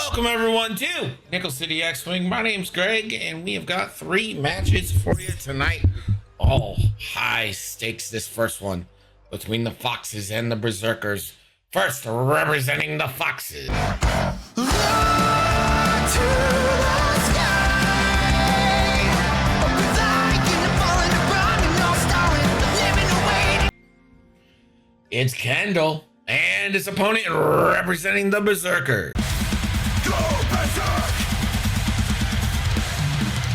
Welcome everyone to Nickel City X-Wing. My name's Greg, and we have got 3 matches for you tonight. All high stakes. This first one between the Foxes and the Berserkers. First, representing the Foxes. It's Kendall and his opponent representing the Berserkers. Go Berserk!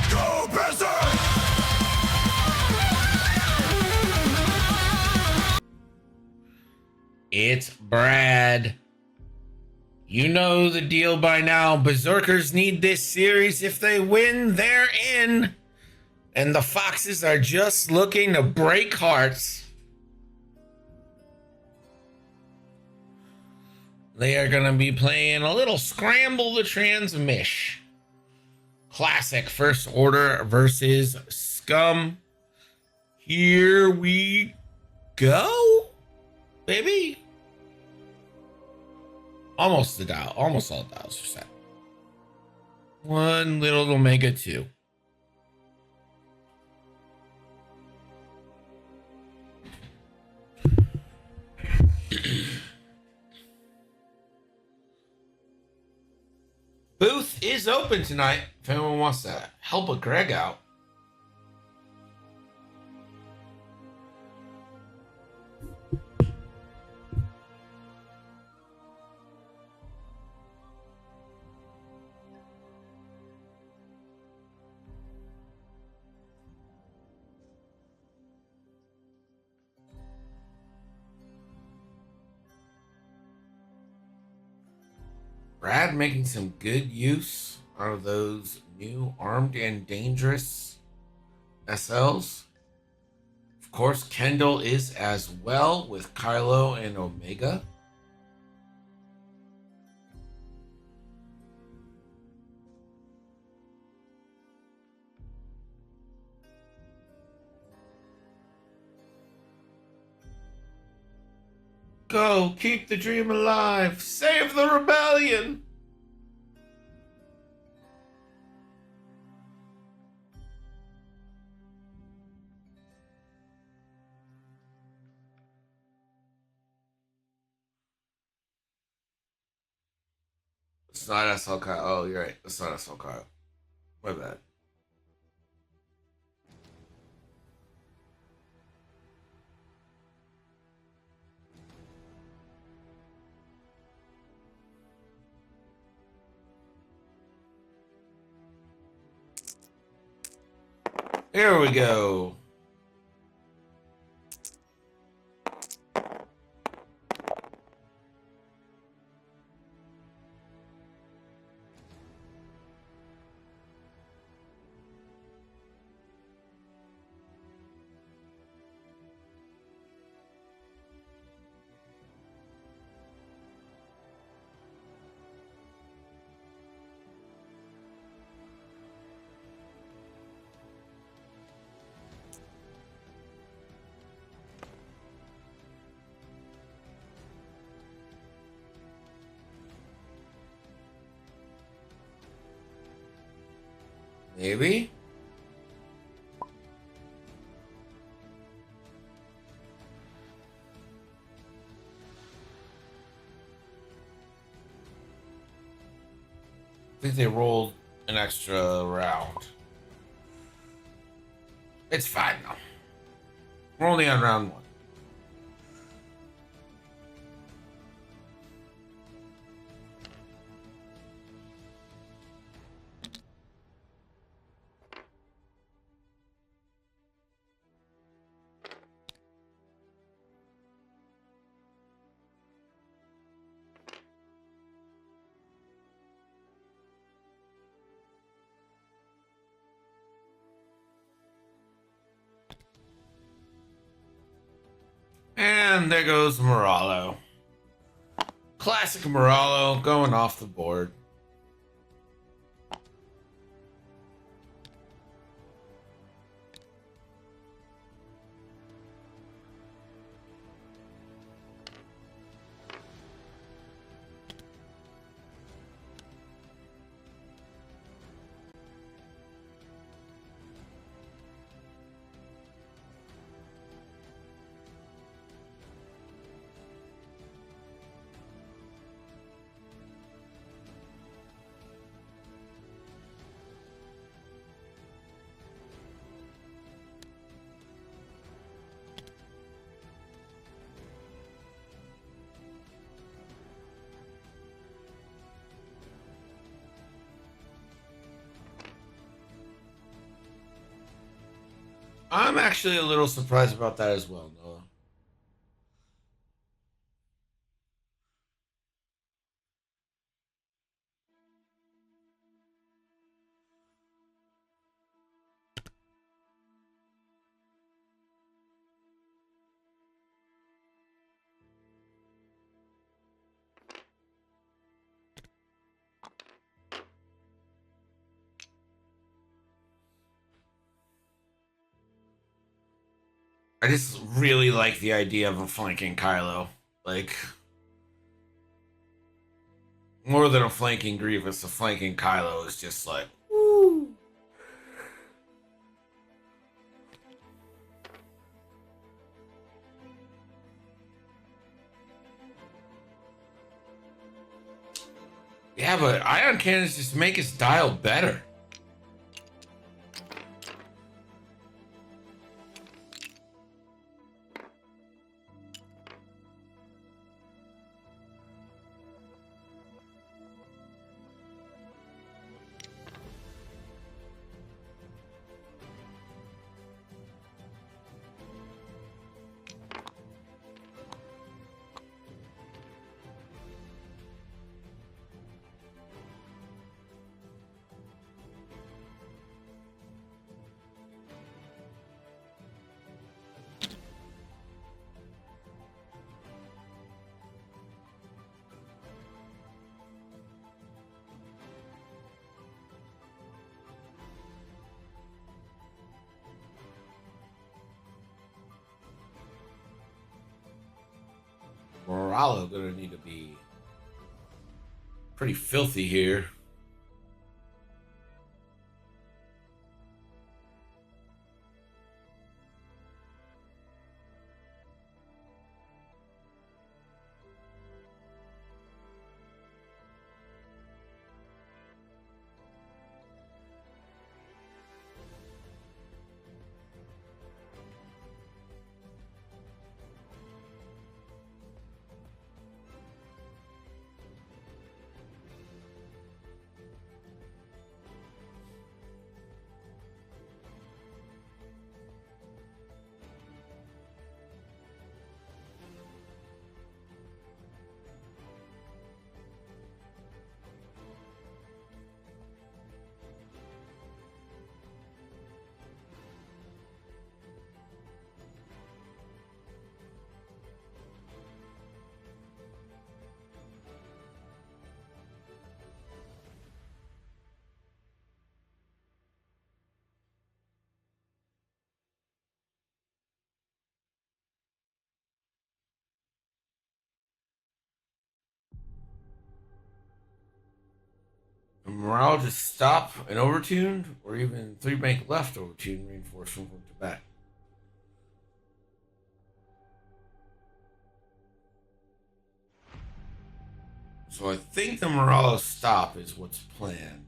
Go Berserk! It's Brad. You know the deal by now. Berserkers need this series. If they win, they're in. And the Foxes are just looking to break hearts. They are going to be playing a little Scramble the Transmish. Classic First Order versus Scum. Here we go, baby. Almost all dials are set. One little Omega 2. Booth is open tonight if anyone wants to help a Greg out. Brad making some good use out of those new Armed and Dangerous SLs. Of course, Kendall is as well with Kylo and Omega. Go, keep the dream alive, save the rebellion. It's not SL Kyle. Oh, you're right. It's not SL Kyle. My bad. Here we go. Maybe. I think they rolled an extra round. It's fine though. We're only on round 1. And there goes Moralo. Classic Moralo going off the board. I'm actually a little surprised about that as well, Noah. I just really like the idea of a flanking Kylo. Like, more than a flanking Grievous, a flanking Kylo is just like, woo. Yeah, but ion cannons just make his dial better. Moralo gonna need to be pretty filthy here. Morale just stop and overtuned, or even three bank left overtuned, reinforced from front to back. So I think the Moralo stop is what's planned.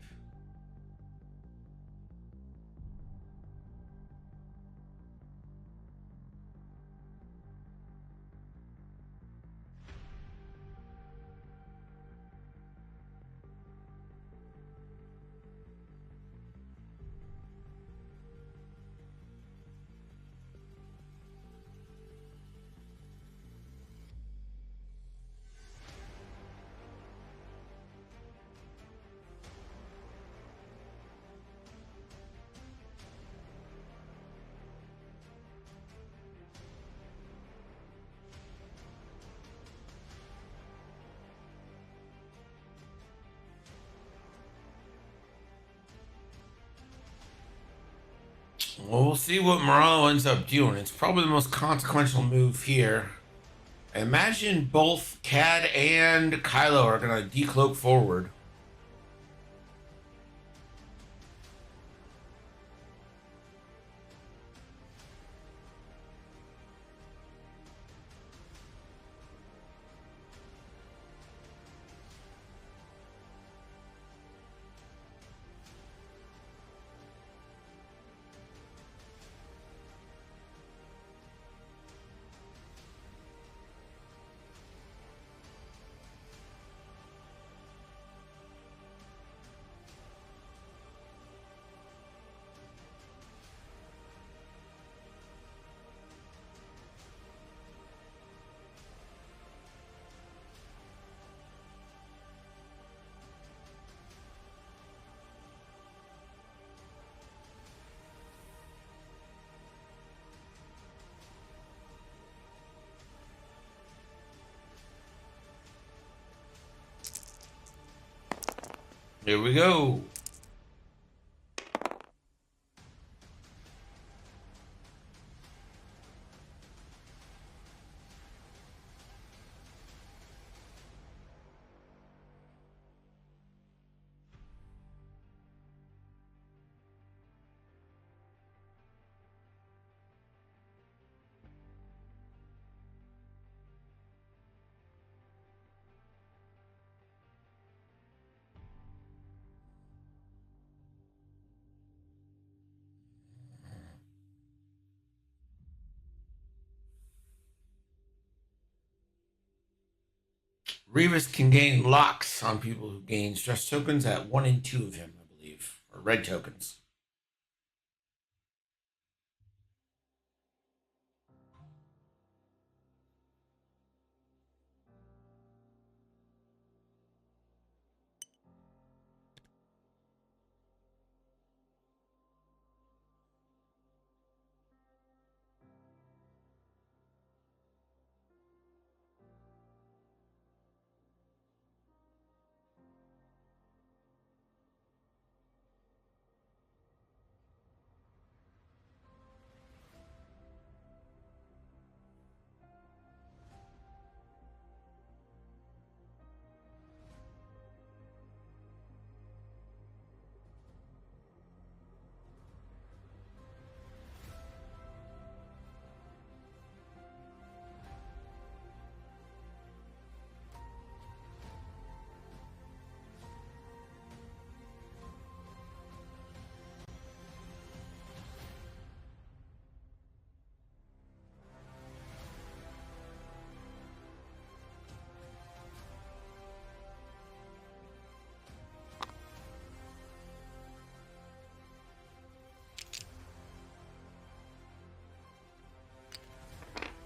Well, we'll see what Moralo ends up doing. It's probably the most consequential move here. I imagine both Cad and Kylo are going to decloak forward. Here we go. Revis can gain locks on people who gain stress tokens at 1 and 2 of him, I believe, or red tokens.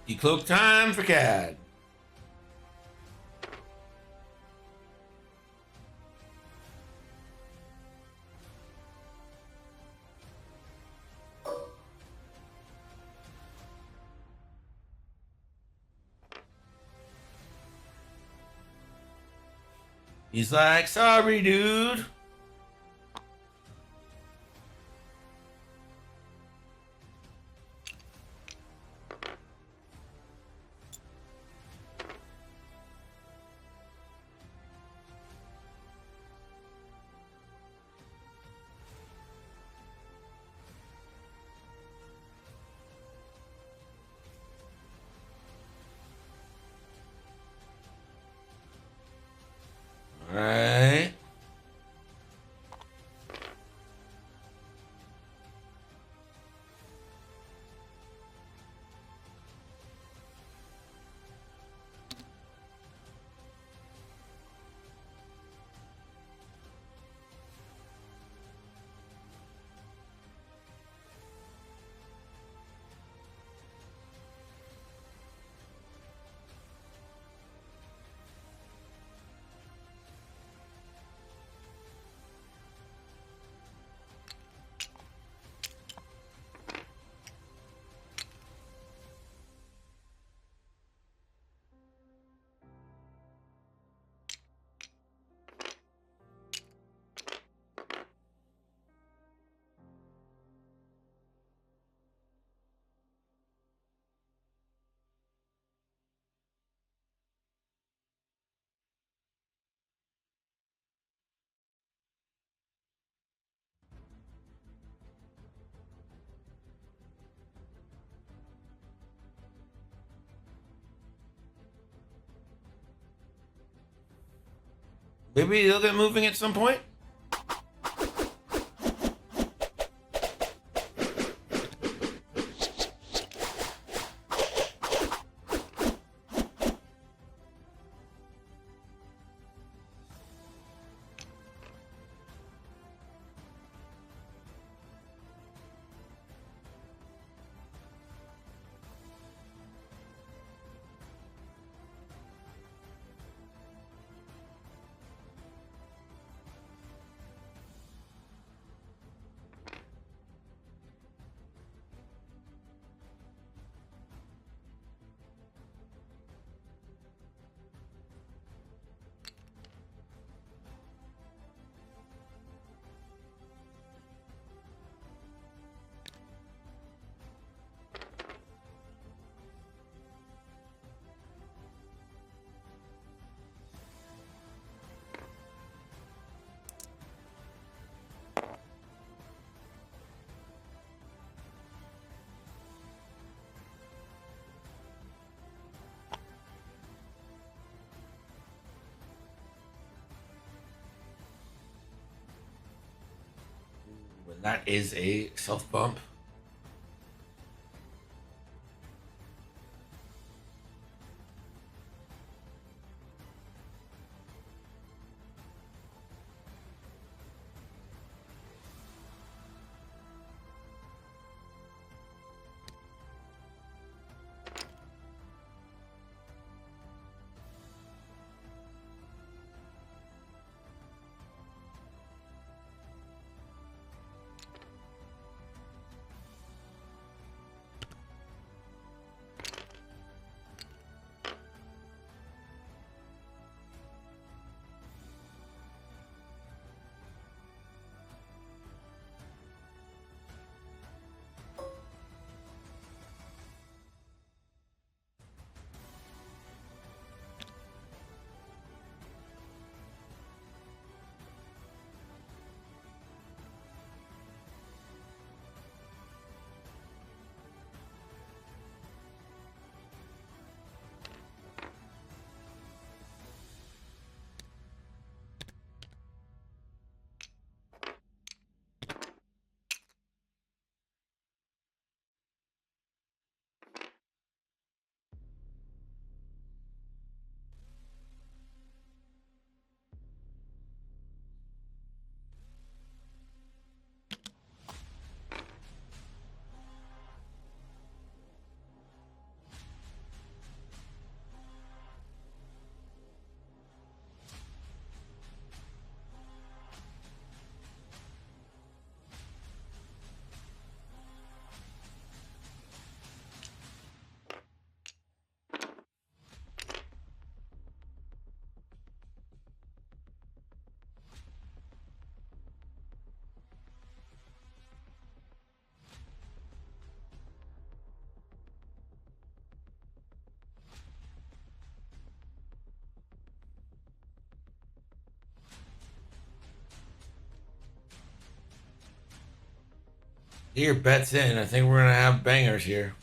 Decloak time for Cad. He's like, sorry, dude. All right. Maybe they'll get moving at some point. That is a self bump. Here, bets in. I think we're gonna have bangers here.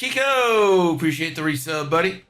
Kiko, appreciate the resub, buddy.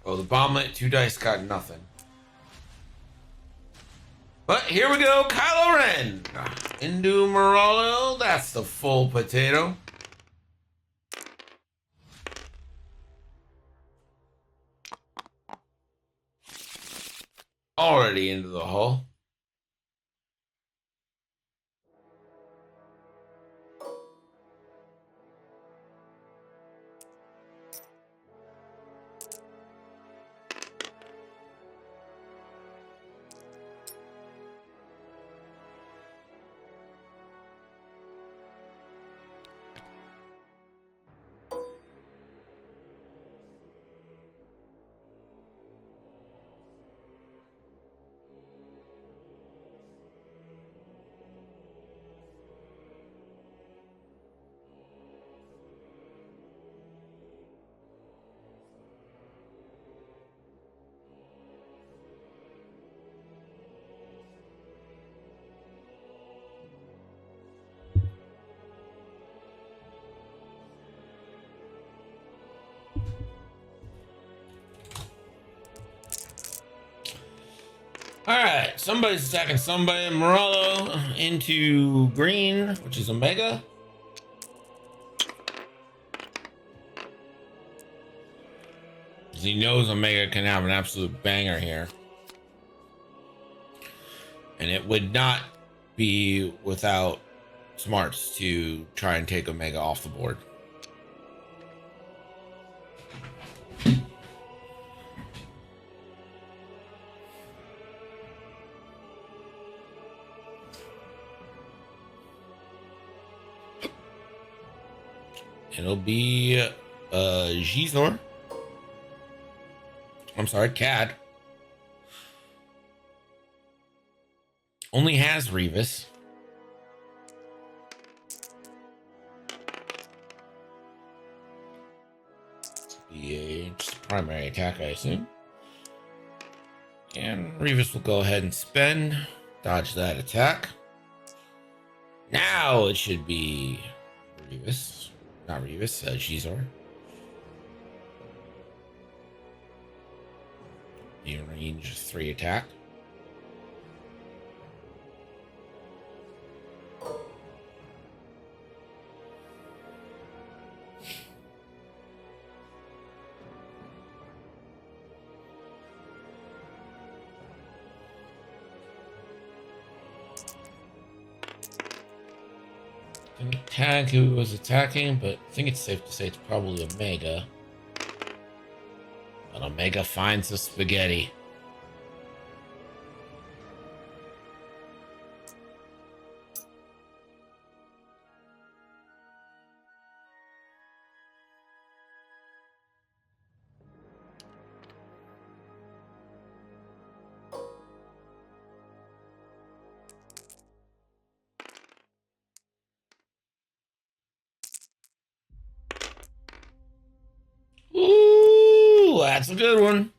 Oh, the bomblet, 2 dice got nothing. But here we go, Kylo Ren. Indu Moralo, that's the full potato. Already into the hull. All right, somebody's attacking somebody. Moralo into green, which is Omega. he knows Omega can have an absolute banger here. And it would not be without smarts to try and take Omega off the board. It'll be Gizor. I'm sorry, Cad. Only has Revis. Be just a primary attack, I assume. And Revis will go ahead and spend, dodge that attack. Now it should be Revis. Not Revis, Gizor. The range 3 attack. Didn't tag who was attacking, but I think it's safe to say it's probably Omega. But Omega finds the spaghetti. Ooh, that's a good one.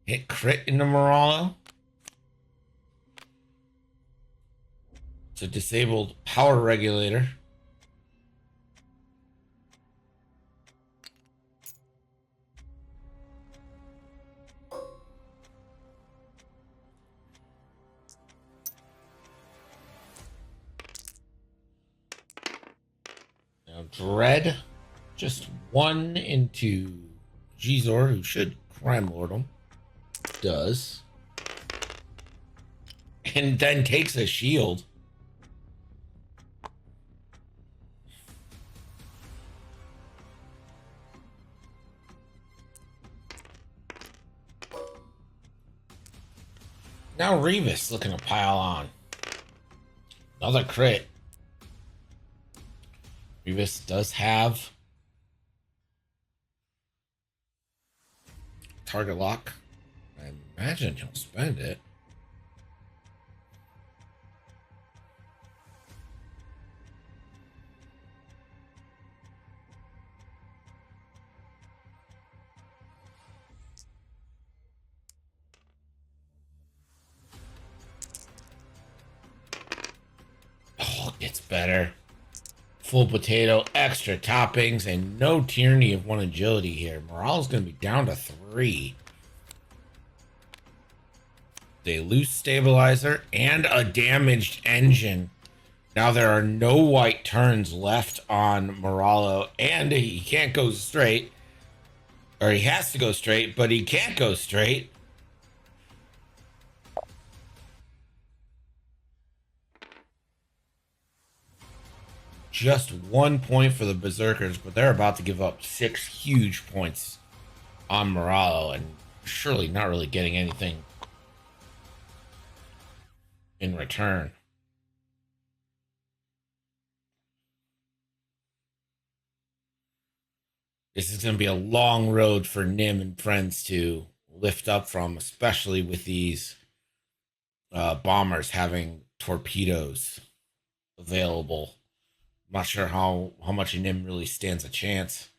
Hit crit into Moralo. It's a disabled power regulator. Now Dread, just 1 into Gizor, who should Crime Lord him. Does. And then takes a shield. Now Revis looking to pile on. Another crit. Revis does have target lock. I imagine he'll spend it. Oh, it gets better. Full potato, extra toppings, and no tyranny of 1 agility here. Morale's going to be down to 3. They lose stabilizer and a damaged engine. Now there are no white turns left on Moralo, and he can't go straight. Or he has to go straight, but he can't go straight. Just 1 point for the Berserkers, but they're about to give up 6 huge points on Moralo, and surely not really getting anything in return. This is going to be a long road for Nim and friends to lift up from, especially with these bombers having torpedoes available. I'm not sure how much Nim really stands a chance.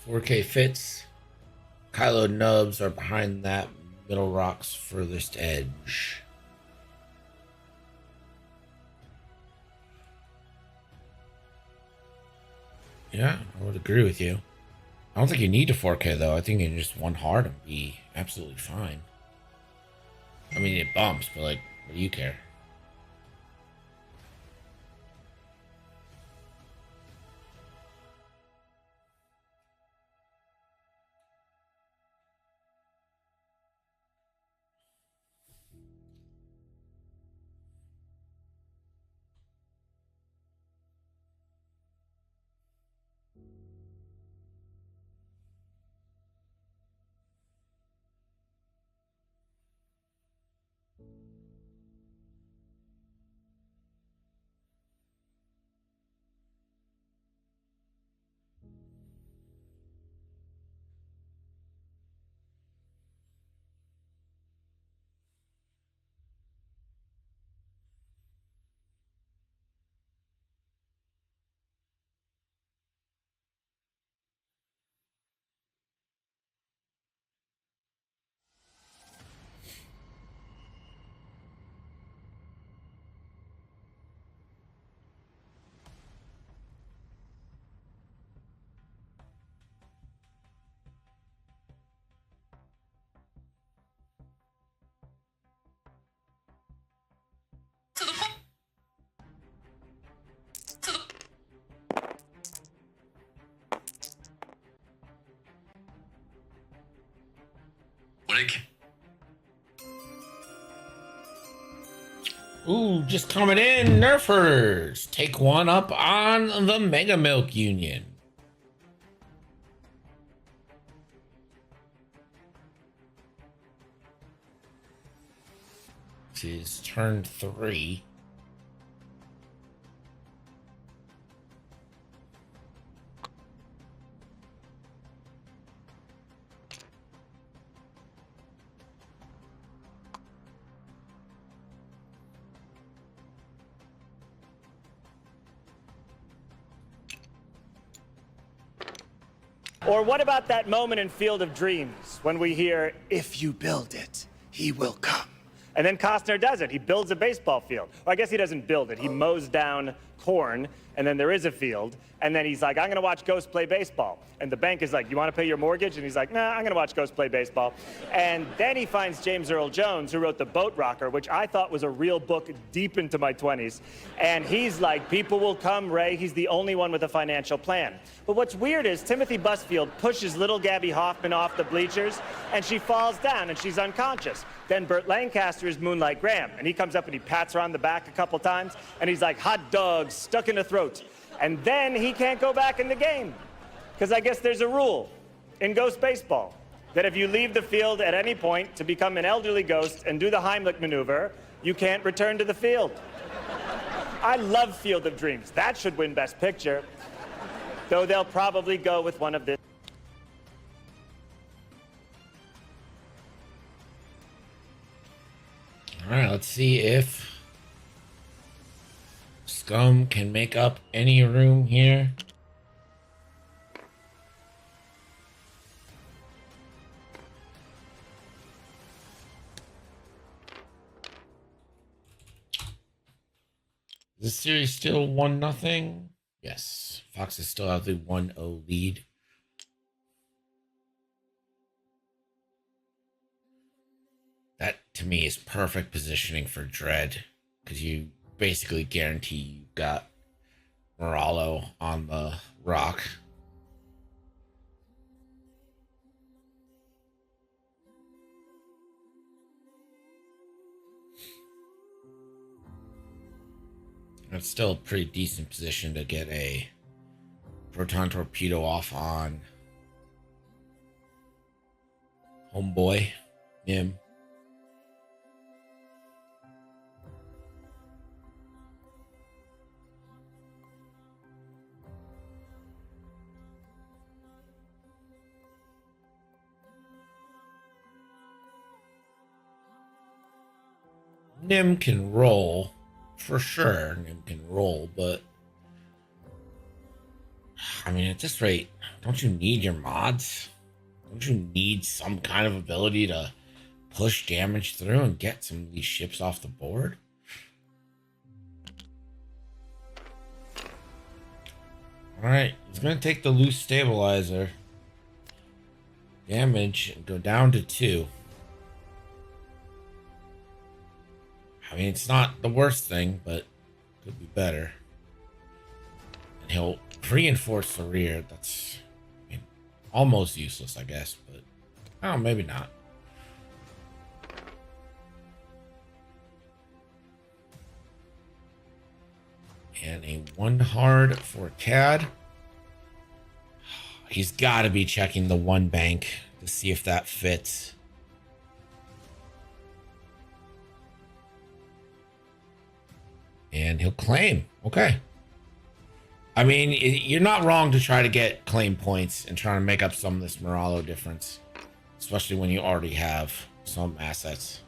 4K fits. Kylo Nubs are behind that middle rock's furthest edge. Yeah, I would agree with you. I don't think you need a 4K though. I think in just one hard and be absolutely fine. I mean, it bumps, but like, what do you care? Ooh, just coming in, Nerfers. Take one up on the Mega Milk Union. This is turn 3. Or what about that moment in Field of Dreams when we hear, "If you build it, he will come." And then Costner does it. He builds a baseball field. Well, I guess he doesn't build it. He mows down corn, and then there is a field. And then he's like, "I'm going to watch Ghost play baseball." And the bank is like, "You want to pay your mortgage?" And he's like, "Nah, I'm going to watch Ghost play baseball." And then he finds James Earl Jones, who wrote The Boat Rocker, which I thought was a real book deep into my 20s. And he's like, "People will come, Ray. He's the only one with a financial plan." But what's weird is Timothy Busfield pushes little Gabby Hoffman off the bleachers, and she falls down, and she's unconscious. Then Burt Lancaster is Moonlight Graham, and he comes up and he pats her on the back a couple times, and he's like, "Hot dog stuck in the throat." And then he can't go back in the game. Because I guess there's a rule in Ghost Baseball that if you leave the field at any point to become an elderly ghost and do the Heimlich maneuver, you can't return to the field. I love Field of Dreams. That should win Best Picture. Though they'll probably go with one of this. All right, let's see if Scum can make up any room here. Is this series still 1-0? Yes, Foxes still have the 1-0 lead. That to me is perfect positioning for Dread, because you basically guarantee you got Moralo on the rock. It's still a pretty decent position to get a proton torpedo off on homeboy him. Nim can roll, for sure. Nim can roll, but I mean, at this rate, don't you need your mods? Don't you need some kind of ability to push damage through and get some of these ships off the board? Alright, he's going to take the loose stabilizer. Damage and go down to 2. I mean, it's not the worst thing, but could be better. And he'll reinforce the rear. That's, I mean, almost useless, I guess, but oh, maybe not. And a 1 hard for CAD. He's got to be checking the 1 bank to see if that fits. And he'll claim. Okay. I mean, you're not wrong to try to get claim points and try to make up some of this Moralo difference, especially when you already have some assets.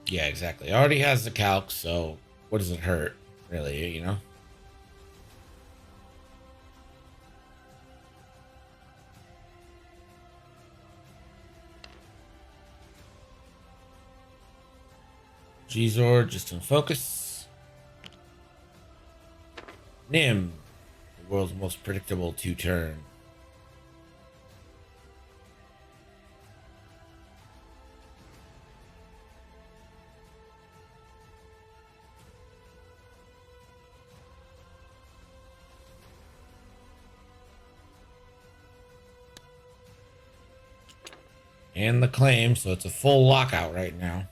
Yeah, exactly. It already has the calc, so what does it hurt, really, you know? G-Zord just in focus. Nim, the world's most predictable 2-turn. And the claim, so it's a full lockout right now.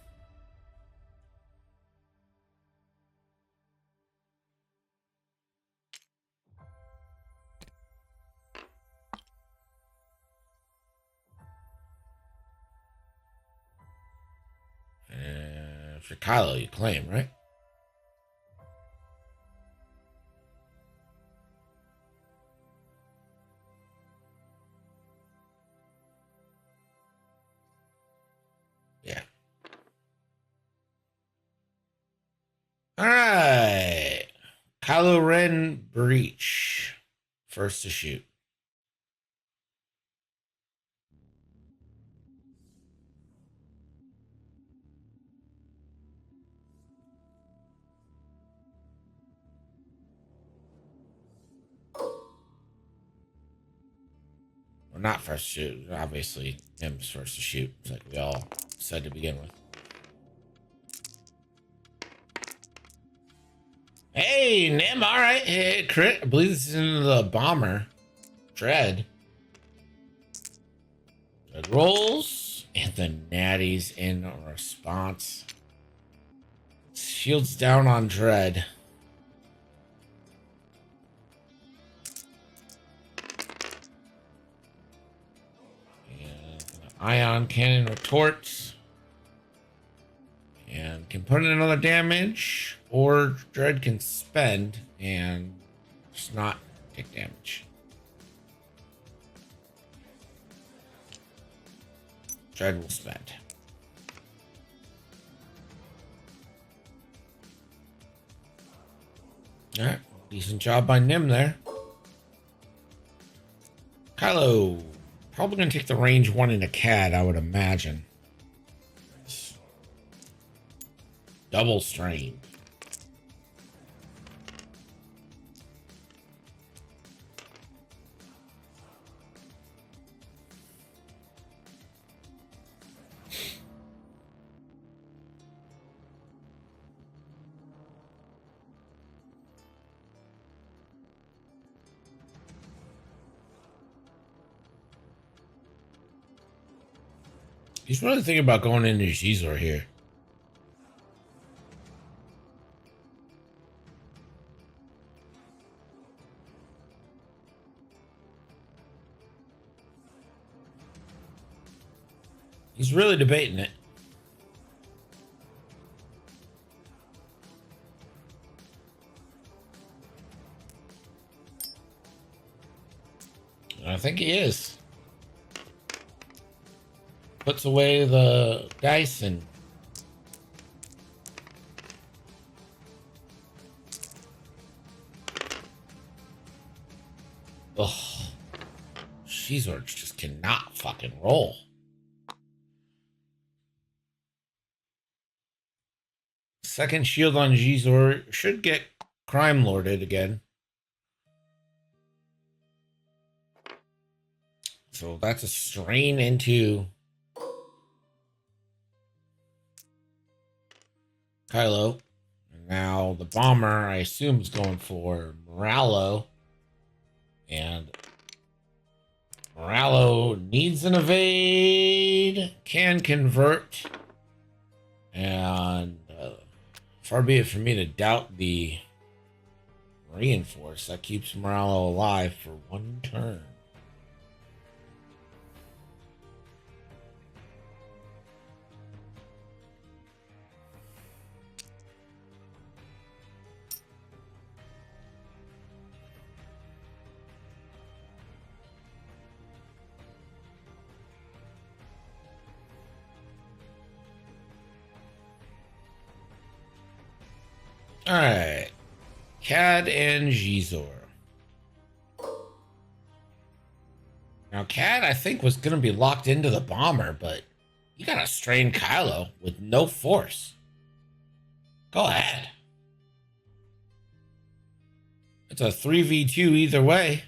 For Kylo, you claim, right? Yeah. All right. Kylo Ren breach. First to shoot. Well, not first to shoot. Obviously, him's first to shoot. It's like we all said to begin with. Hey, Nim, all right. Hey, crit. I believe this is in the bomber. Dread. Dread rolls. And the natties in response. Shields down on Dread. And ion cannon retorts. And can put in another damage. Or Dread can spend and just not take damage. Dread will spend. Alright, decent job by Nim there. Kylo, probably gonna take the range 1 in a CAD, I would imagine. Double strain. He's really thinking about going into Gizor here. He's really debating it. I think he is. Puts away the dice and ugh. Shizor just cannot fucking roll. Second shield on Shizor should get crime lorded again. So that's a strain into Kylo. And now the bomber, I assume, is going for Moralo. And Moralo needs an evade, can convert. And far be it for me to doubt the reinforce. That keeps Moralo alive for one turn. All right, Cad and Shizor. Now, Cad, I think, was going to be locked into the bomber, but you got to strain Kylo with no force. Go ahead. It's a 3v2 either way.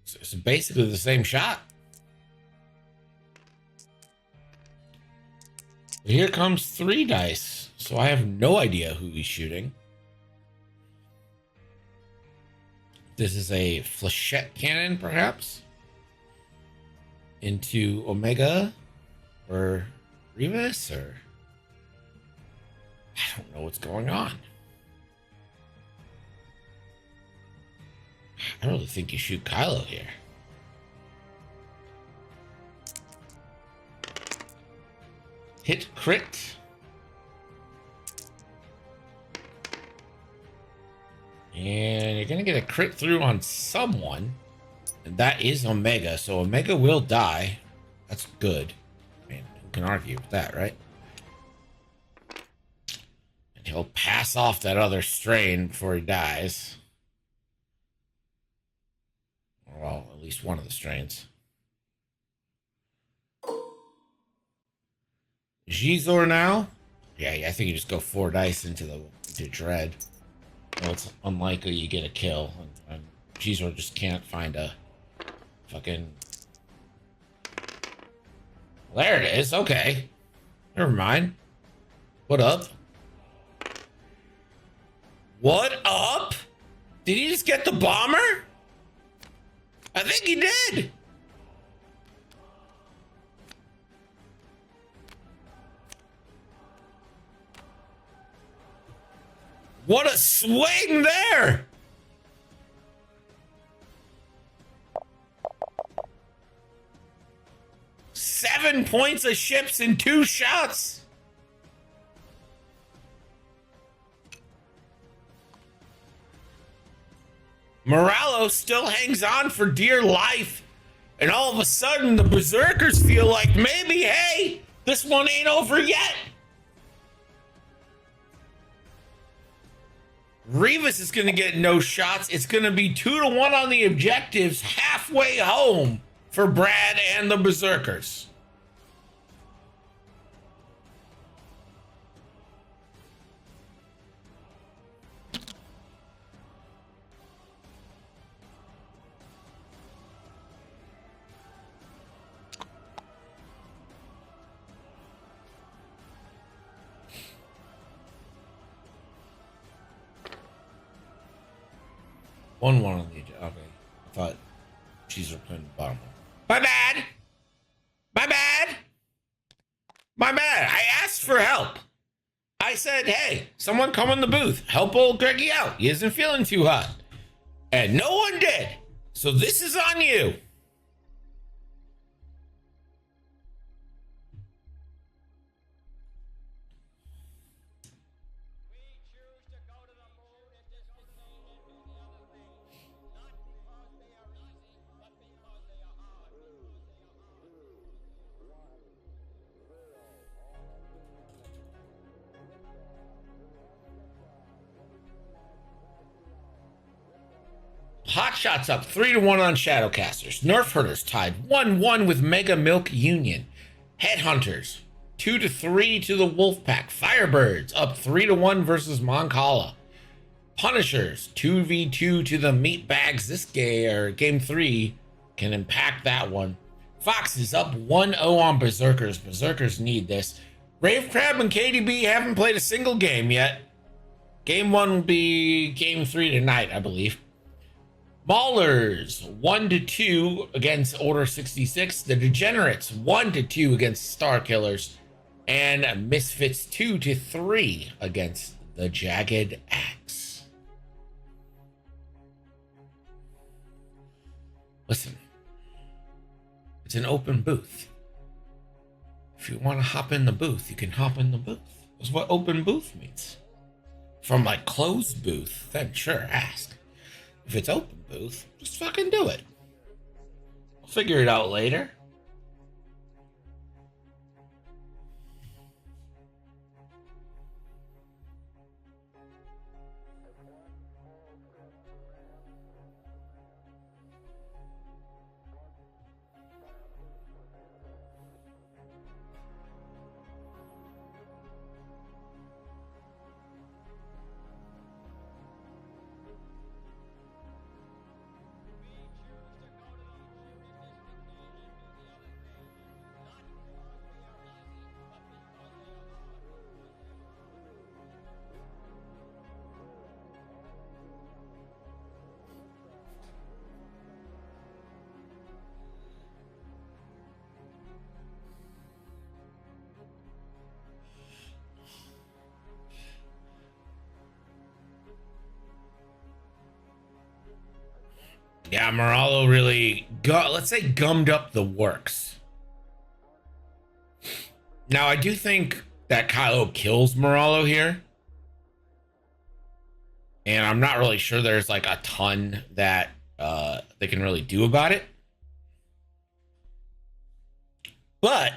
It's basically the same shot. Here comes 3 dice. So I have no idea who he's shooting. This is a flechette cannon, perhaps? Into Omega? Or Revis? Or... I don't know what's going on. I really think you shoot Kylo here. Hit crit. And you're going to get a crit through on someone. And that is Omega. So Omega will die. That's good. I mean, who can argue with that, right? And he'll pass off that other strain before he dies. Well, at least one of the strains. Shizor now? Yeah, I think you just go 4 dice into Dread. Well, it's unlikely you get a kill. And Shizor just can't find a fucking... There it is. Okay. Never mind. What up? What up? Did he just get the bomber? I think he did. What a swing there! Seven points of ships in 2 shots. Moralo still hangs on for dear life. And all of a sudden, the Berserkers feel like maybe, hey, this one ain't over yet. Revis is going to get no shots. It's going to be 2-1 on the objectives halfway home for Brad and the Berserkers. One on the... Okay. I thought she's putting the bottom one. My bad! My bad! My bad! I asked for help. I said, hey, someone come in the booth. Help old Greggy out. He isn't feeling too hot. And no one did. So this is on you. Hotshot's up 3-1 on Shadowcasters. Nerf Herders tied 1-1 with Mega Milk Union. Headhunters 2-3 to the Wolfpack. Firebirds up 3-1 versus Moncala. Punishers 2v2 to the Meatbags. This game 3 can impact that one. Foxes up 1-0 on Berserkers. Berserkers need this. Rave Crab and KDB haven't played a single game yet. Game 1 will be game 3 tonight, I believe. Maulers 1-2 against Order 66. The Degenerates 1-2 against Star Killers. And Misfits 2-3 against the Jagged Axe. Listen, it's an open booth. If you want to hop in the booth, you can hop in the booth. That's what open booth means. From my closed booth, then sure, ask. If it's open booth, just fucking do it. I'll figure it out later. Yeah, Moralo really let's say gummed up the works. Now, I do think that Kylo kills Moralo here. And I'm not really sure there's like a ton that they can really do about it. But,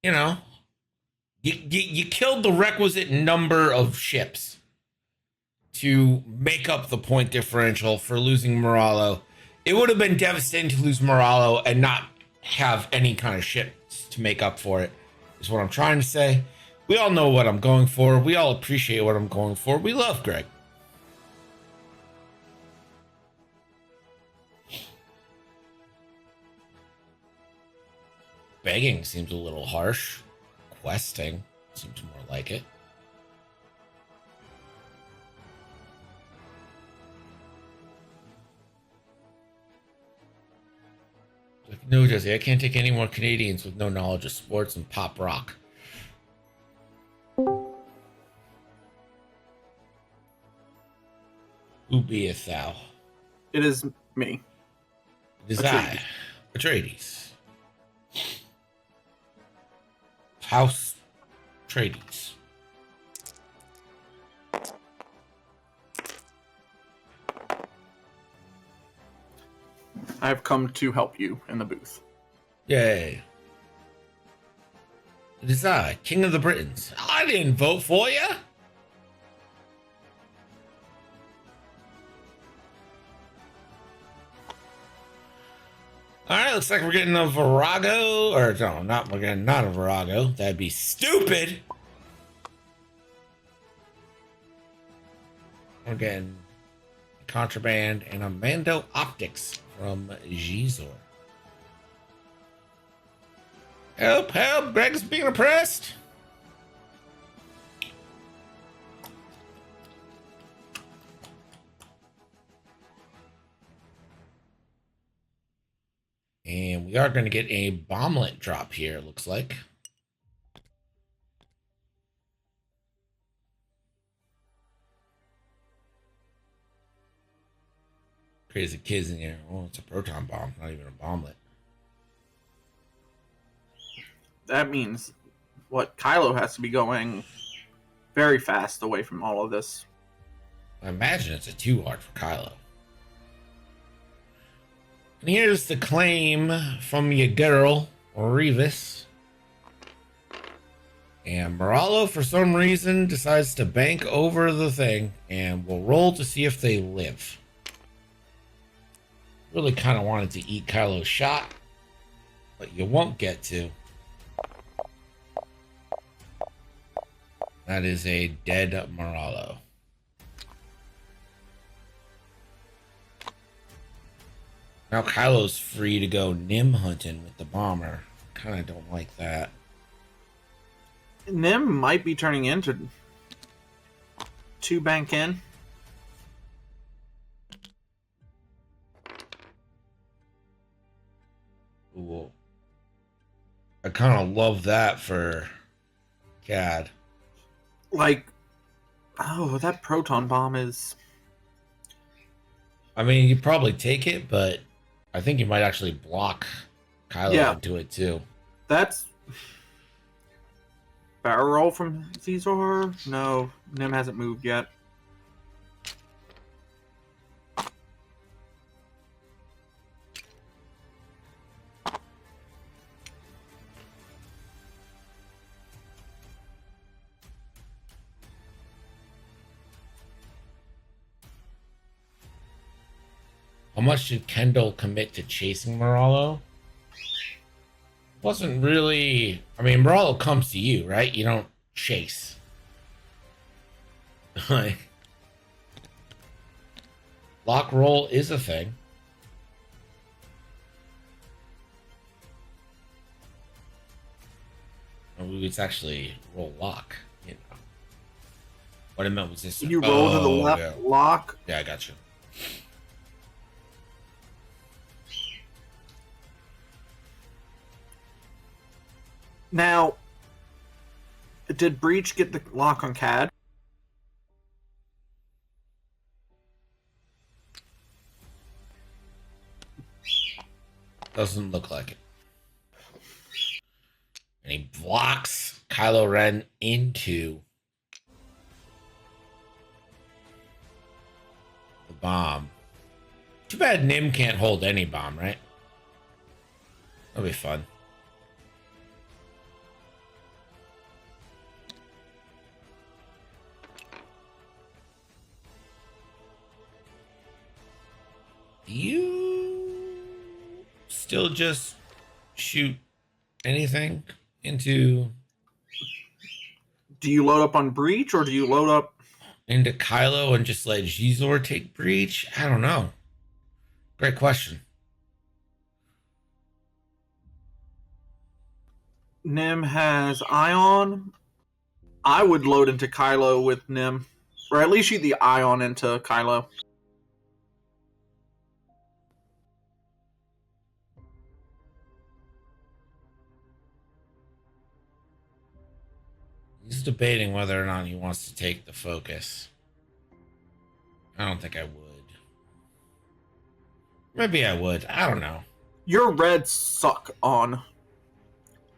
you know, you killed the requisite number of ships to make up the point differential for losing Moralo. It would have been devastating to lose Moralo and not have any kind of ships to make up for it, is what I'm trying to say. We all know what I'm going for. We all appreciate what I'm going for. We love Greg. Begging seems a little harsh. Questing seems more like it. No, Jesse, I can't take any more Canadians with no knowledge of sports and pop rock. Who beeth thou? It is me. It is I, Atreides. House Atreides. I've come to help you in the booth. Yay. It is I, King of the Britons. I didn't vote for you. All right, looks like we're getting a Virago, or no, we're getting not a Virago. That'd be stupid. We're getting Contraband and a Mando Optics from Gizor. Help, help, Greg's being oppressed. And we are going to get a bomblet drop here, it looks like. Crazy kids in here. Oh, it's a proton bomb, not even a bomblet. That means what Kylo has to be going very fast away from all of this. I imagine it's a 2-hard for Kylo. And here's the claim from your girl, Revis. And Moralo, for some reason, decides to bank over the thing, and we'll roll to see if they live. Really kind of wanted to eat Kylo's shot, but you won't get to. That is a dead Moralo. Now Kylo's free to go Nim hunting with the bomber. Kind of don't like that. Nim might be turning into 2 bank in. Ooh. I kind of love that for Cad. Like, oh, that proton bomb is... I mean, you probably take it, but I think you might actually block Kylo into it too. That's... Barrel roll from Caesar? No, Nim hasn't moved yet. How much did Kendall commit to chasing Moralo? Wasn't really. I mean, Moralo comes to you, right? You don't chase. Lock roll is a thing. It's actually roll lock. You know. What I meant was this. You roll to the left lock. Yeah, I got you. Now, did Breach get the lock on Cad? Doesn't look like it. And he blocks Kylo Ren into the bomb. Too bad Nim can't hold any bomb, right? That'll be fun. You still just shoot anything into Do you load up on Breach or do you load up into Kylo and just let Gizor take breach? I don't know. Great question. Nim has Ion? I would load into Kylo with Nim. Or at least shoot the Ion into Kylo. He's debating whether or not he wants to take the focus. I don't think I would. Maybe I would. I don't know. Your reds suck on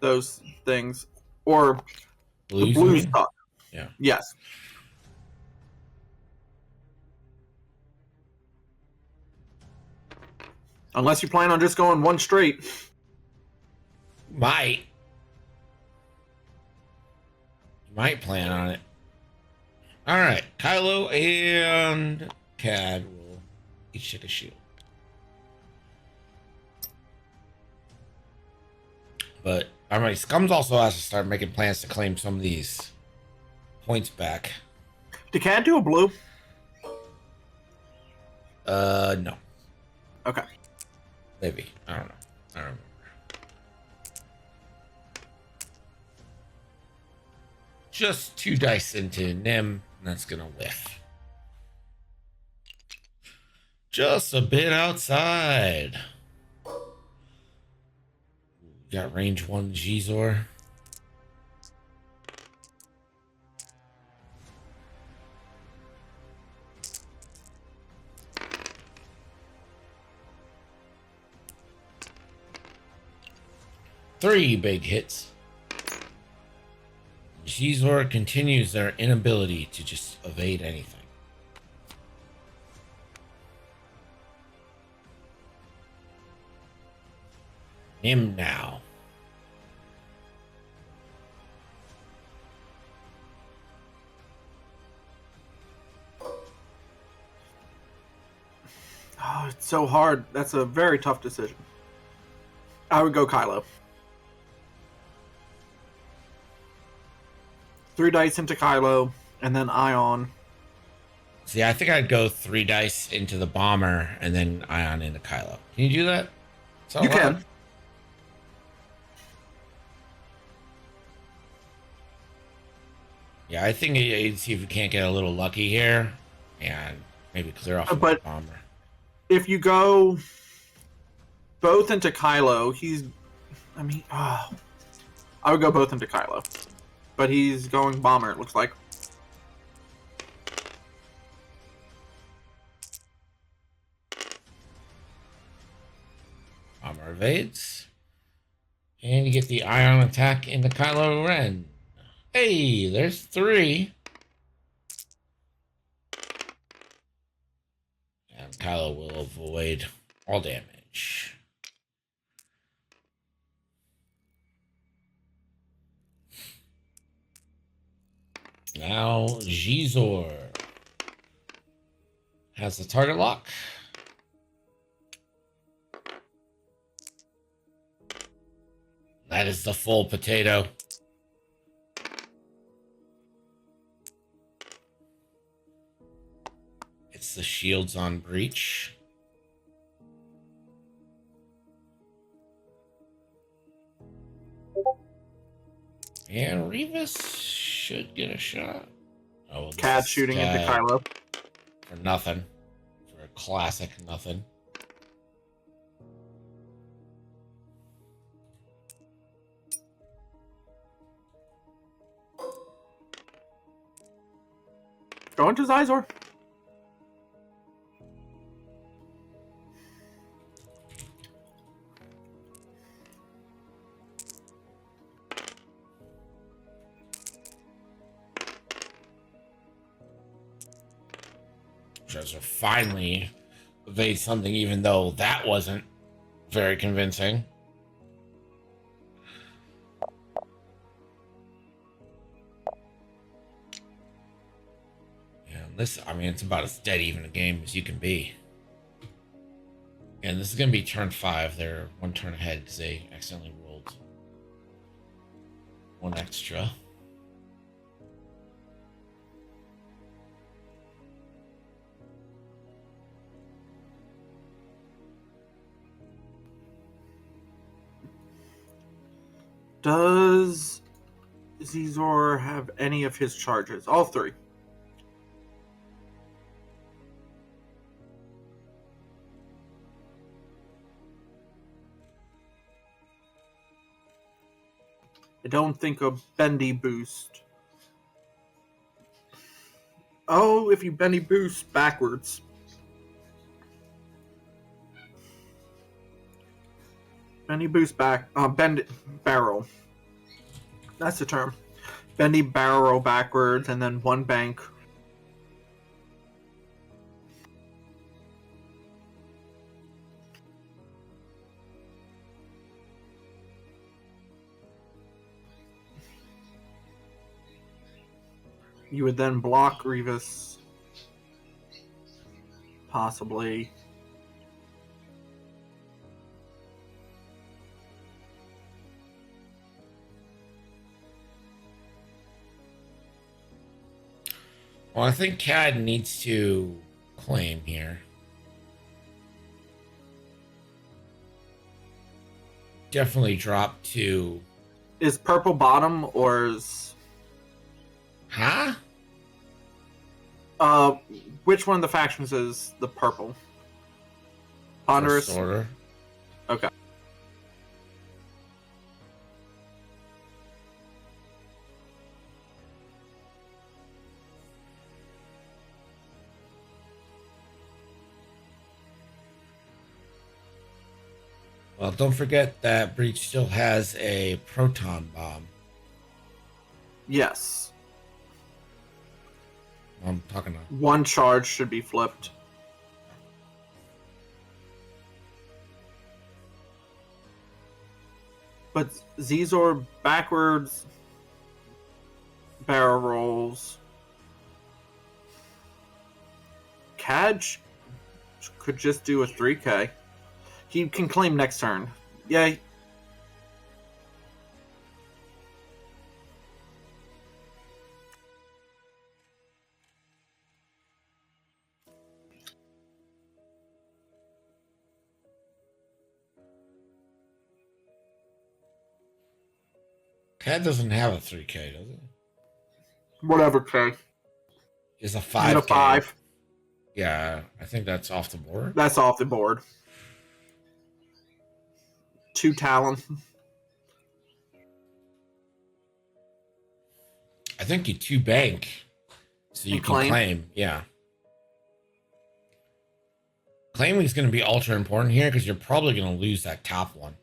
those things. Or Blues, the you blues mean? suck. Yeah. Yes. Unless you plan on just going one straight. Might. Might plan on it. Alright. Kylo and Cad will each take a shield. But alright, Scums also has to start making plans to claim some of these points back. Did Cad do a blue? No. Okay. Maybe. I don't know. I don't remember. Just 2 dice into Nim, and that's gonna whiff. Just a bit outside. Got range 1 Gizor. Three big hits. Gizor continues their inability to just evade anything. Nim now. it's so hard. That's a very tough decision. I would go Kylo. 3 dice into Kylo, and then Ion. See, I think I'd go 3 dice into the bomber and then Ion into Kylo. Can you do that? Is that You allowed? can. Yeah, I think you'd see if we can't get a little lucky here and maybe clear off But- the bomber. If you go both into Kylo, I would go both into Kylo. But he's going bomber, it looks like. Bomber evades. And you get the Ion attack into Kylo Ren. Hey, there's 3. And Kylo will avoid all damage. Now Gizor has the target lock. That is the full potato. It's the shields on breach. And Revis should get a shot. Oh, this Cat is shooting into Cad Kylo. for nothing. For a classic nothing. Go into Zizor. Treasure finally evades something, even though that wasn't very convincing. Yeah, this, I mean, it's about as dead even a game as you can be. And this is going to be turn 5. They're 1 turn ahead because they accidentally rolled 1 extra. Does Zizor have any of his charges? All 3. I don't think a bendy boost. Oh, if you bendy boost backwards. Bendy boost back. Bend barrel. That's the term. Bendy barrel backwards and then 1 bank. You would then block Grievous. Possibly. Well, I think Cad needs to claim here. Definitely drop to... Is purple bottom or is... Huh? Which one of the factions is the purple? Ponderous. First order. Okay. Well, don't forget that Breach still has a proton bomb. Yes. I'm talking to... 1 charge should be flipped. But Zizor backwards barrel rolls. Cad could just do a 3K. He can claim next turn. Yay. Cat doesn't have a 3K, does it? Whatever, K. It's a He's 5K. a 5. Yeah, I think that's off the board. That's off the board. 2 Talon. I think you 2 bank, so you And can claim. claim. Yeah. Claiming is going to be ultra important here because you're probably going to lose that top one.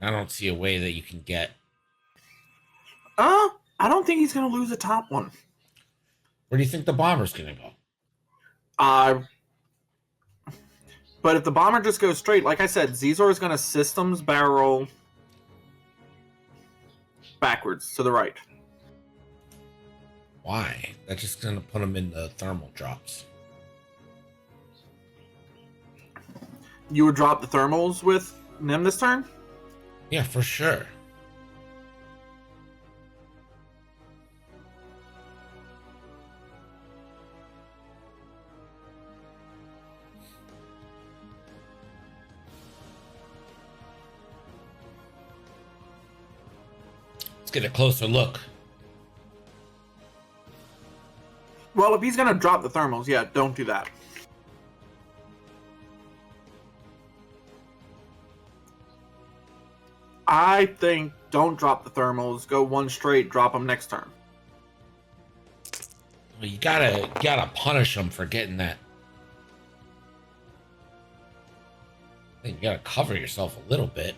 And I don't see a way that you can get. I don't think he's going to lose the top one. Where do you think the bomber's going to go? But if the bomber just goes straight, like I said, Zizor is going to systems barrel backwards to the right. Why? That's just going to put him in the thermal drops. You would drop the thermals with Nim this turn? Yeah, for sure. Let's get a closer look. Well, if he's going to drop the thermals, yeah, don't do that. I think don't drop the thermals. Go 1 straight, drop them next turn. Well, you gotta punish him for getting that. I think you gotta cover yourself a little bit.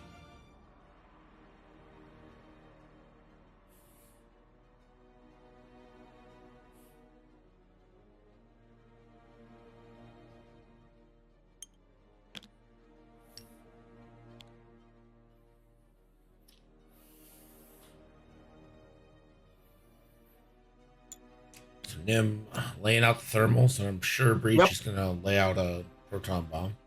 Nim laying out the thermals, and I'm sure Breach is gonna lay out a proton bomb.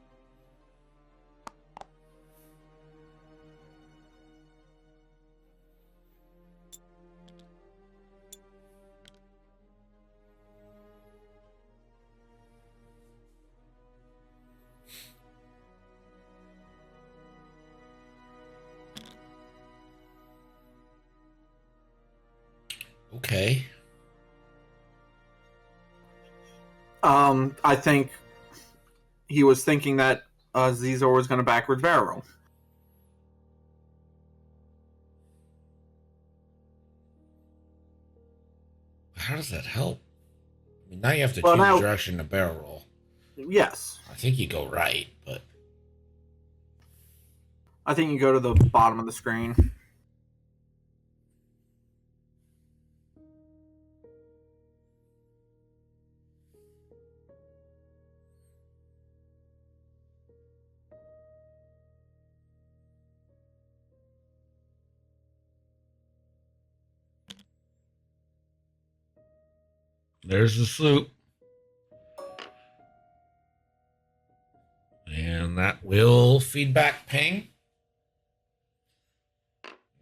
Okay. I think he was thinking that Zizor was going to backwards barrel. How does that help? I mean, now you have to Well, choose now- the direction to barrel roll. Yes. I think you go right, but I think you go to the bottom of the screen. there's the sloop. And that will feedback ping.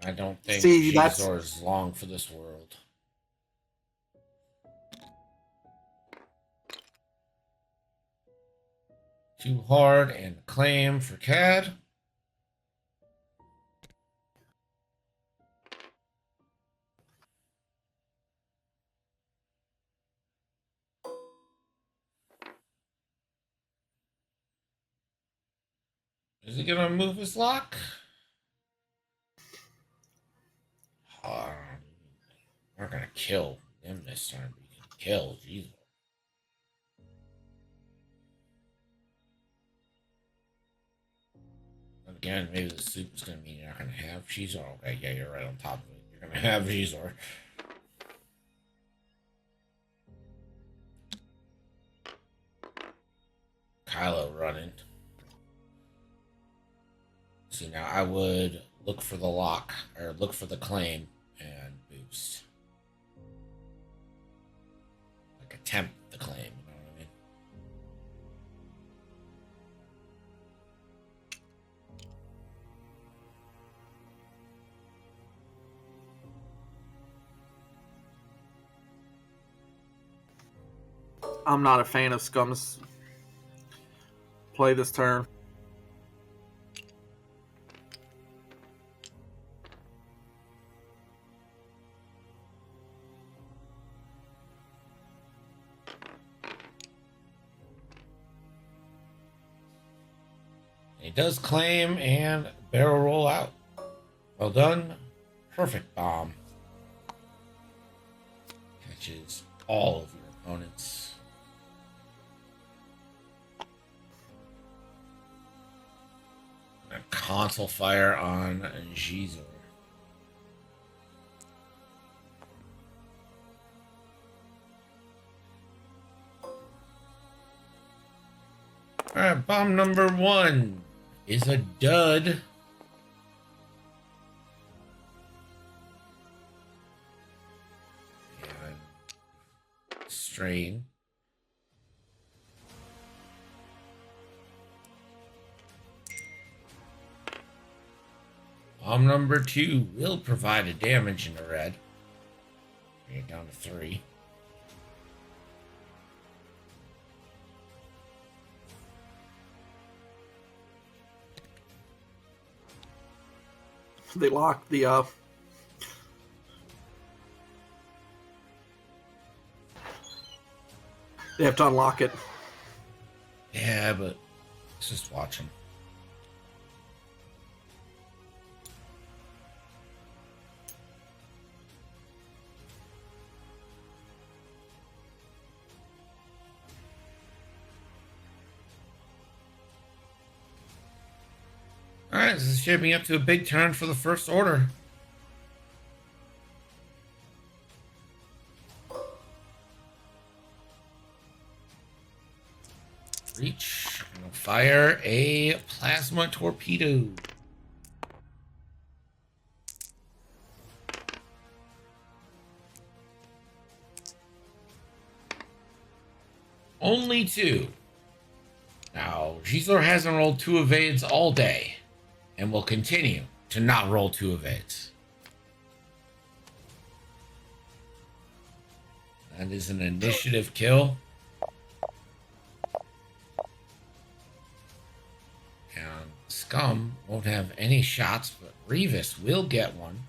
I don't think See, that's- Gizor is long for this world. Too hard and claim for CAD. Is he gonna move his lock? We're not gonna kill him this time, but you can kill Jesus. Again, maybe the soup is gonna mean you're not gonna have Shizor. Okay, yeah, you're right on top of it. You're gonna have Shizor. Kylo running. See, now I would look for the lock, or look for the claim, and boost. Like attempt the claim, you know what I mean? I'm not a fan of Scum's play this turn. He does claim and barrel roll out. Well done. Perfect bomb. Catches all of your opponents. A console fire on Gizor. Alright, bomb number 1 is a dud. And strain. Bomb number 2 will provide a damage in the red. Bring it down to 3. They locked the they have to unlock it. Yeah, but let's just watch them. Alright, this is shaping up to a big turn for the First Order. Reach. Gonna fire a plasma torpedo. Only 2. Now, Gizor hasn't rolled 2 evades all day and will continue to not roll 2 evades. That is an initiative kill. And Scum won't have any shots, but Revis will get one.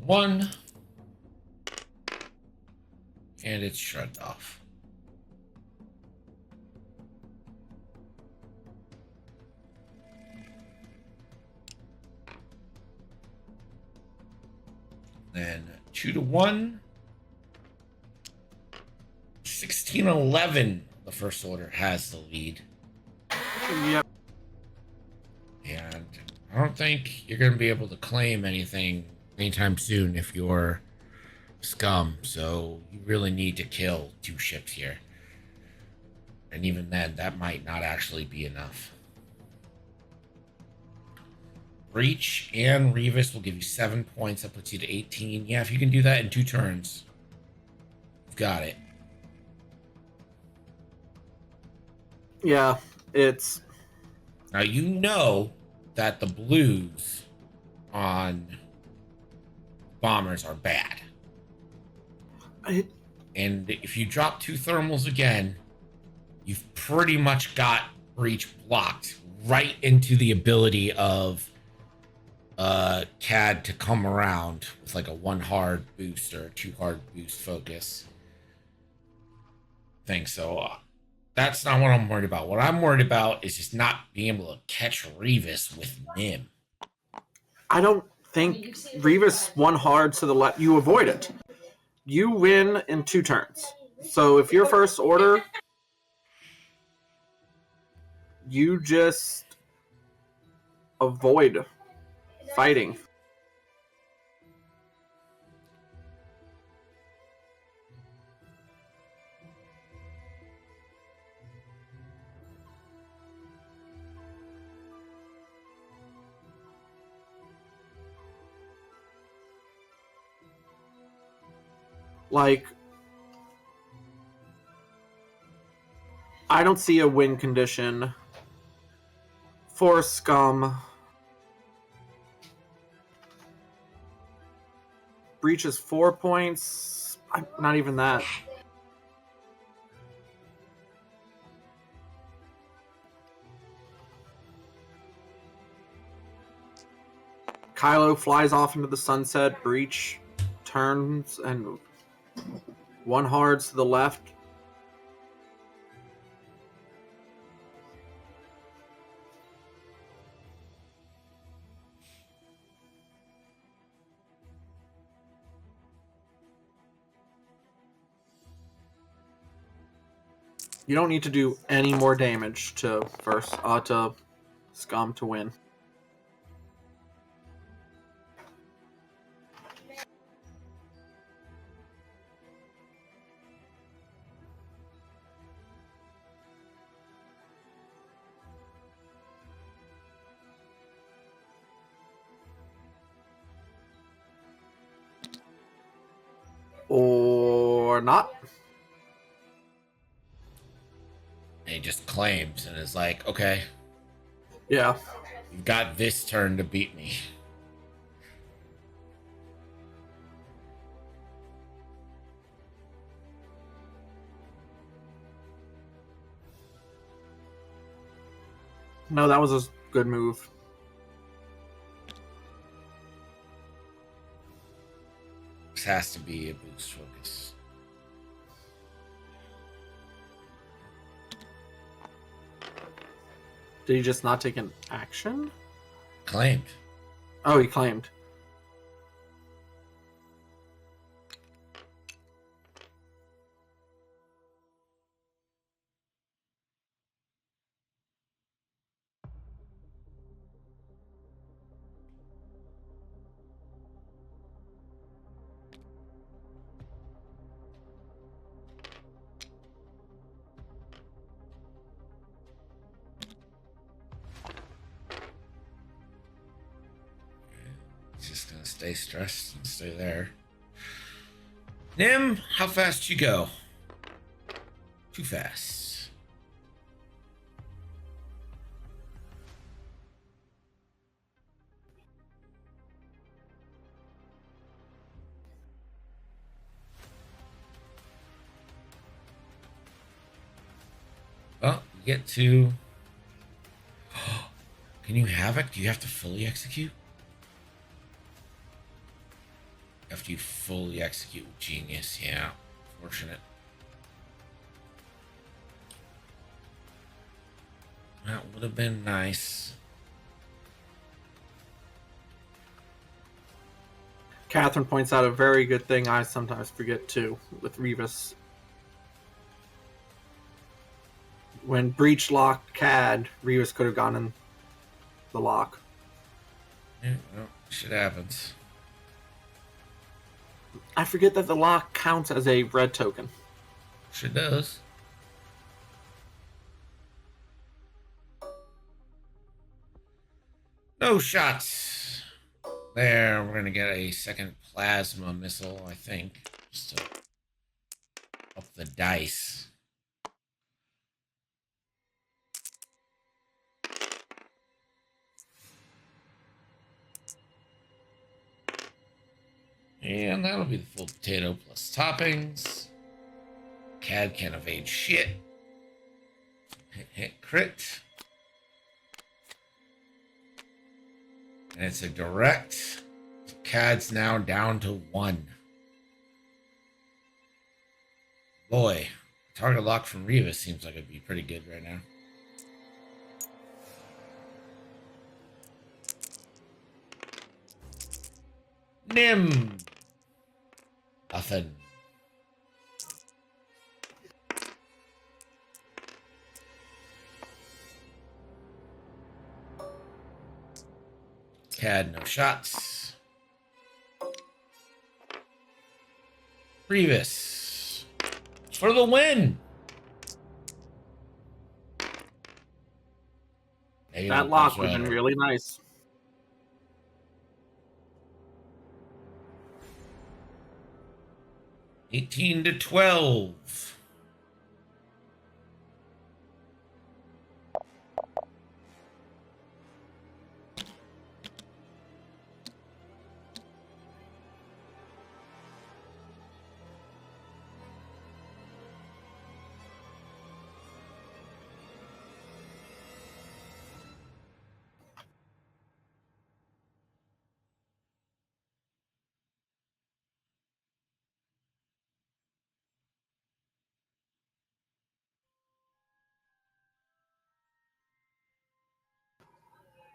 One, and it's shrugged off. Then 2-1, 16-11. The First Order has the lead. Yep. And I don't think you're going to be able to claim anything anytime soon if you're Scum, so you really need to kill 2 ships here. And even then, that might not actually be enough. Breach and Revis will give you 7 points. That puts you to 18. Yeah, if you can do that in 2 turns, you've got it. Yeah, it's... Now, you know that the blues on bombers are bad. And if you drop 2 thermals again, you've pretty much got Breach blocked right into the ability of CAD to come around with like a 1 hard boost or a 2 hard boost focus thing. So that's not what I'm worried about. What I'm worried about is just not being able to catch Revis with Nim. I don't think Revis 1 hard to the left. You avoid it. You win in 2 turns. So if you're First Order, you just avoid fighting. Like, I don't see a win condition for Scum. Breach is 4 points. Not even that. Kylo flies off into the sunset. Breach turns and one hards to the left. You don't need to do any more damage to Scum to win. Or not. And he just claims and is like, okay, Yeah. you've got this turn to beat me. No, that was a good move. This has to be a boost focus. Did he just not take an action? Claimed. Oh, he claimed. He's just gonna stay stressed and stay there. Nim, how fast you go? Too fast. Well, you get to. Can you have it? Do you have to fully execute? After you fully execute genius, yeah. Fortunate. That would have been nice. Catherine points out a very good thing I sometimes forget too with Revis. When Breach locked Cad, Revis could have gone in the lock. Yeah, well, shit happens. I forget that the lock counts as a red token. Sure does. No shots. There, we're gonna get a second plasma missile, I think. Just to up the dice. And that'll be the full potato plus toppings. Cad can't evade shit. Hit crit. And it's a direct. Cad's now down to 1. Boy, target lock from Revis seems like it'd be pretty good right now. Nim. Nothing. Cad, no shots. Revis. For the win. That lock would have been really nice. 18-12.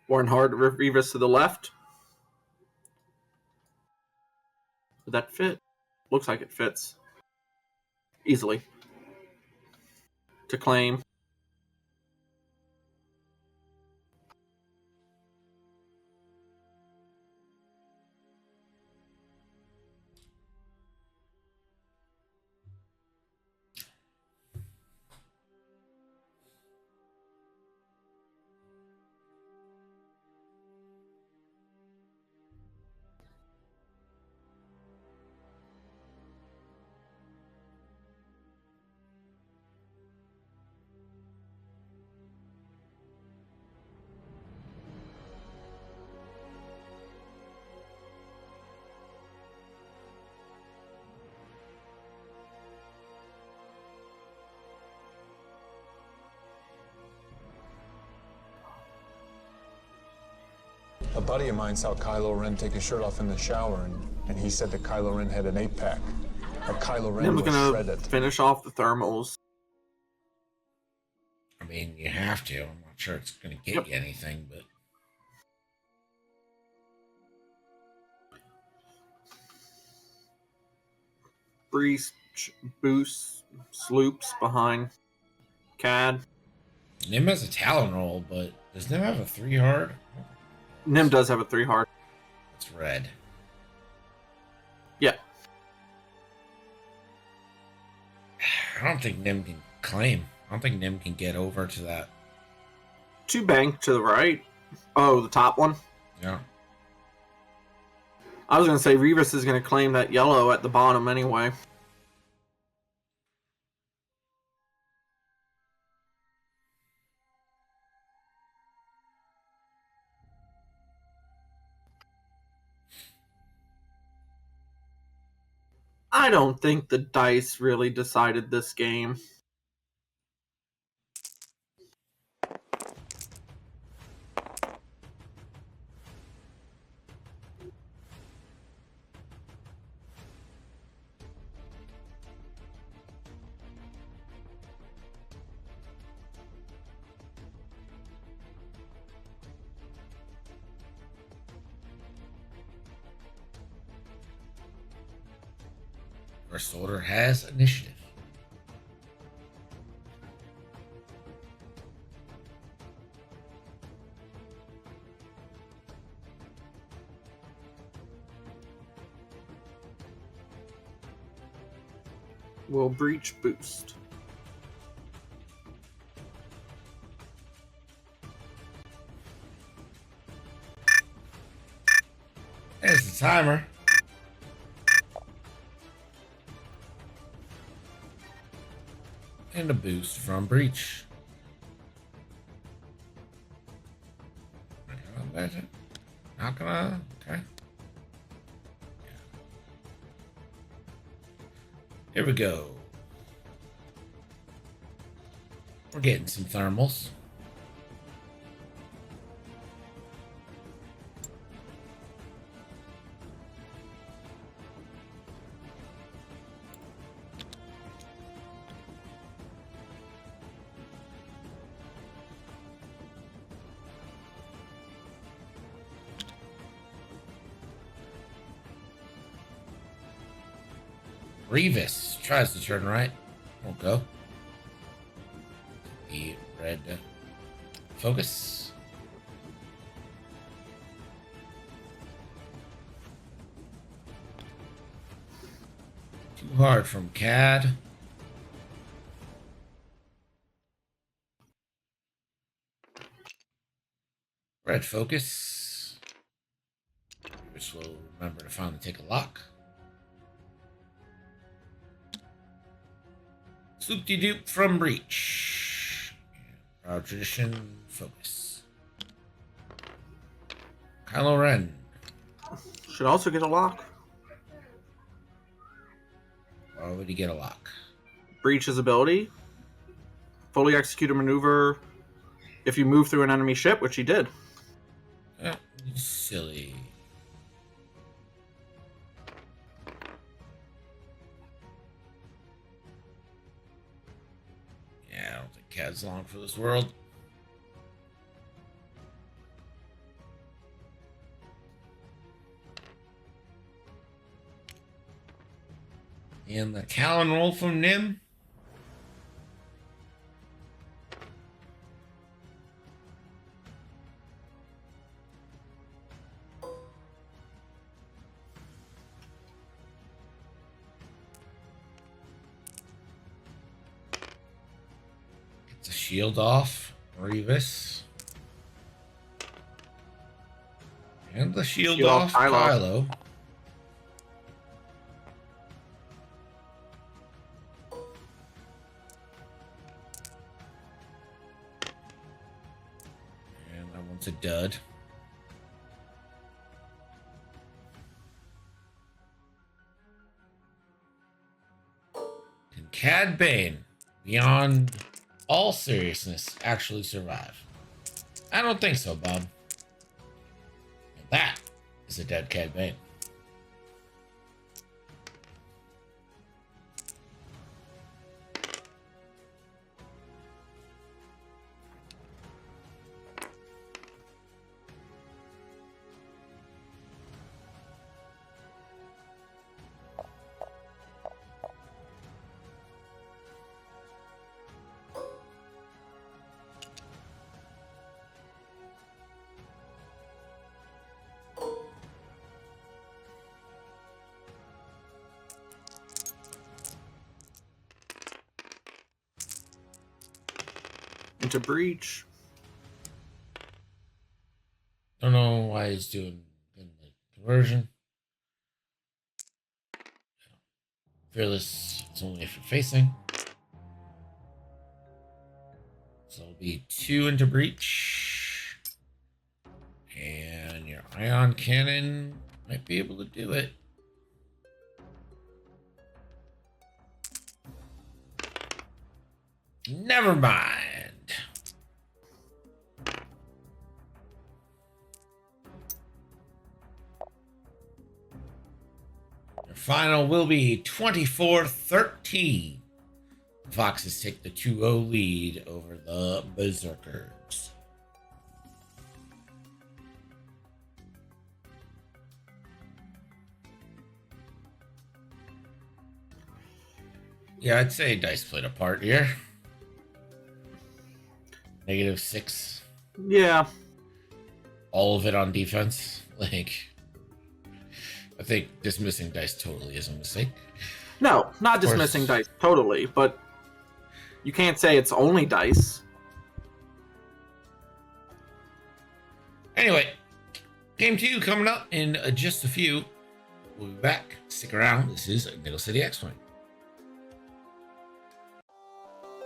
Warren Hard, Rivas to the left. Did that fit? Looks like it fits. Easily. To claim. A buddy of mine saw Kylo Ren take his shirt off in the shower, and he said that Kylo Ren had an 8-pack. That Kylo Ren Then we're was gonna shredded. finish off the thermals. I mean, you have to. I'm not sure it's going to get you anything, but. Breeze, boost, sloops behind Cad. Nim has a Talon roll, but does Nim have a 3 hard? Nim does have a 3 hard. It's red. Yeah. I don't think Nim can claim. I don't think Nim can get over to that. 2 bank to the right. Oh, the top one? Yeah. I was going to say Rivas is going to claim that yellow at the bottom anyway. I don't think the dice really decided this game. First Order has initiative. Will breach boost. There's the timer. And a boost from Breach. Not gonna. Okay. Here we go. We're getting some thermals. Rivas tries to turn right. Won't go. The red focus. Too hard from Cad. Red focus. Which will remember to finally take a lock. Swoop-de-doop from Breach. Proud Tradition, Focus. Kylo Ren. Should also get a lock. Why would he get a lock? Breach his ability. Fully execute a maneuver if you move through an enemy ship, which he did. Silly. Yeah, I don't think Cad's long for this world. And the Callan roll from Nim. Gets a shield off, Revis. And the shield off, Kylo. It's a dud. Can Cad Bane, beyond all seriousness, actually survive? I don't think so, Bob. And that is a dead Cad Bane. Into Breach. Don't know why he's doing the conversion. Fearless, it's only if you're facing. So it'll be 2 into Breach. And your ion cannon might be able to do it. Never mind. Your final will be 24-13. Foxes take the 2-0 lead over the Berserkers. Yeah, I'd say dice played a part here. -6. Yeah. All of it on defense. Like, I think dismissing dice totally is a mistake. No, not dismissing dice totally, but you can't say it's only dice. Anyway, game 2 coming up in just a few. We'll be back. Stick around. This is Nickel City X-Wing.